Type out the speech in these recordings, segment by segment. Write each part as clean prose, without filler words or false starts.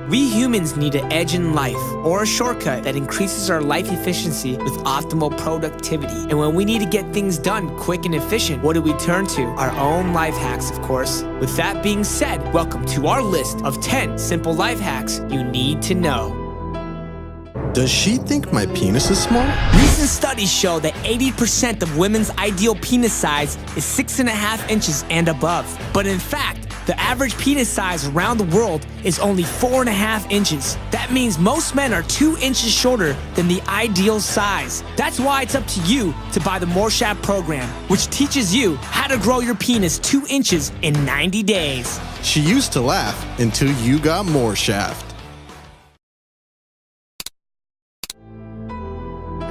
We humans need an edge in life, or a shortcut that increases our life efficiency with optimal productivity. And when we need to get things done quick and efficient, what do we turn to? Our own life hacks, of course. With that being said, welcome to our list of 10 simple life hacks you need to know. Does she think my penis is small? Recent studies show that 80% of women's ideal penis size is 6.5 inches and above. But in fact, the average penis size around the world is only 4.5 inches. That means most men are 2 inches shorter than the ideal size. That's why it's up to you to buy the More Shaft program, which teaches you how to grow your penis 2 inches in 90 days. She used to laugh until you got more shaft.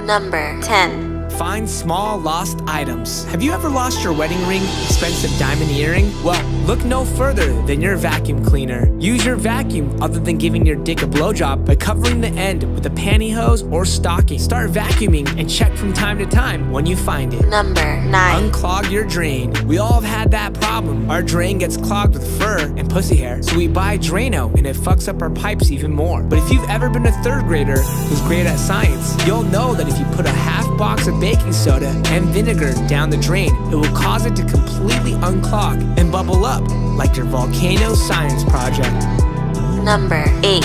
Number 10. Find small lost items. Have you ever lost your wedding ring, expensive diamond earring? Well, look no further than your vacuum cleaner. Use your vacuum other than giving your dick a blowjob by covering the end with a pantyhose or stocking. Start vacuuming and check from time to time when you find it. Number 9. Unclog your drain. We all have had that problem. Our drain gets clogged with fur and pussy hair, so we buy Drano and it fucks up our pipes even more. But if you've ever been a third grader who's great at science, you'll know that if you put a half box of baking soda and vinegar down the drain, it will cause it to completely unclog and bubble up like your volcano science project. Number 8.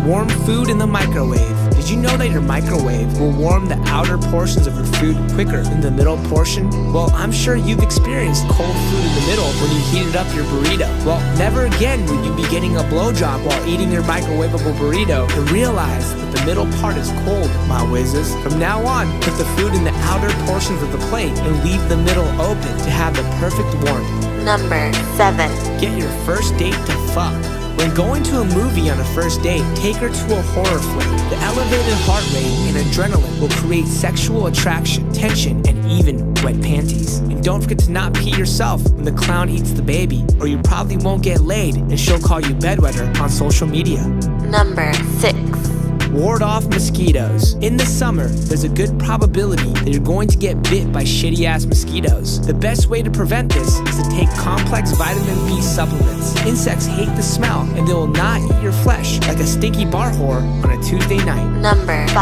Warm food in the microwave. Did you know that your microwave will warm the outer portions of your food quicker than the middle portion? Well, I'm sure you've experienced cold food in the middle when you heated up your burrito. Well, never again will you be getting a blowjob while eating your microwavable burrito and realize that the middle part is cold, my whizzes. From now on, put the food in the outer portions of the plate and leave the middle open to have the perfect warmth. Number 7. Get your first date to fuck. When going to a movie on a first date, take her to a horror flick. The elevated heart rate and adrenaline will create sexual attraction, tension, and even wet panties. And don't forget to not pee yourself when the clown eats the baby, or you probably won't get laid and she'll call you bedwetter on social media. Number 6. Ward off mosquitoes. In the summer, there's a good probability that you're going to get bit by shitty-ass mosquitoes. The best way to prevent this is to take complex vitamin B supplements. Insects hate the smell, and they will not eat your flesh like a stinky bar whore on a Tuesday night. Number 5.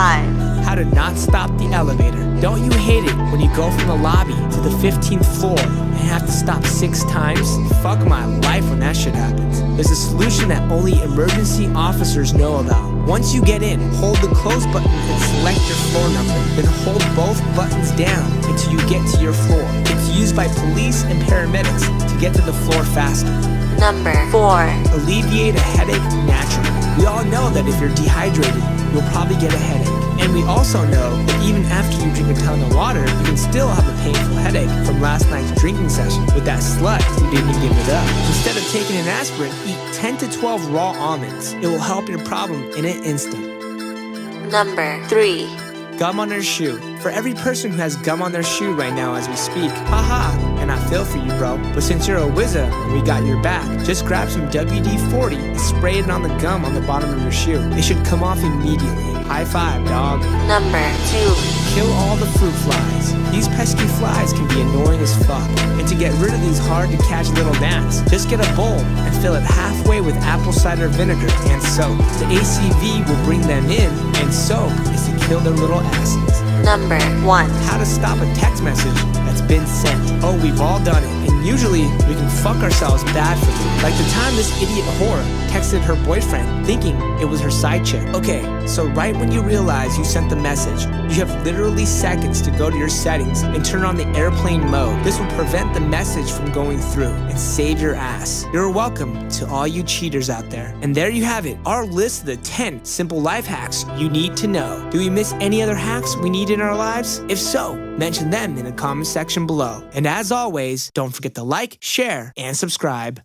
How to not stop the elevator. Don't you hate it when you go from the lobby to the 15th floor and have to stop 6 times? Fuck my life when that shit happens. There's a solution that only emergency officers know about. Once you get in, hold the close button and select your floor number. Then hold both buttons down until you get to your floor. It's used by police and paramedics to get to the floor faster. Number 4. Alleviate a headache naturally. We all know that if you're dehydrated, you'll probably get a headache. And we also know that even after you drink a ton of water, you can still have a painful headache from last night's drinking session with that slut who didn't give it up. Instead of taking an aspirin, eat 10 to 12 raw almonds. It will help your problem in an instant. Number 3. Gum on their shoe. For every person who has gum on their shoe right now as we speak, haha, and I feel for you, bro. But since you're a wizard and we got your back, just grab some WD-40 and spray it on the gum on the bottom of your shoe. It should come off immediately. High five, dog. Number 2. Kill all the fruit flies. These pesky flies can be annoying as fuck. And to get rid of these hard to catch little gnats, just get a bowl and fill it halfway with apple cider vinegar and soap. The ACV will bring them in, and soap is to kill their little asses. Number 1. How to stop a text message that's been sent. Oh, we've all done it. And usually, we can fuck ourselves bad for it. Like the time this idiot whore texted her boyfriend thinking it was her side chick. Okay, so right when you realize you sent the message, you have literally seconds to go to your settings and turn on the airplane mode. This will prevent the message from going through and save your ass. You're welcome to all you cheaters out there. And there you have it, our list of the 10 simple life hacks you need to know. Do we miss any other hacks we need in our lives? If so, mention them in the comment section below. And as always, don't forget to like, share, and subscribe.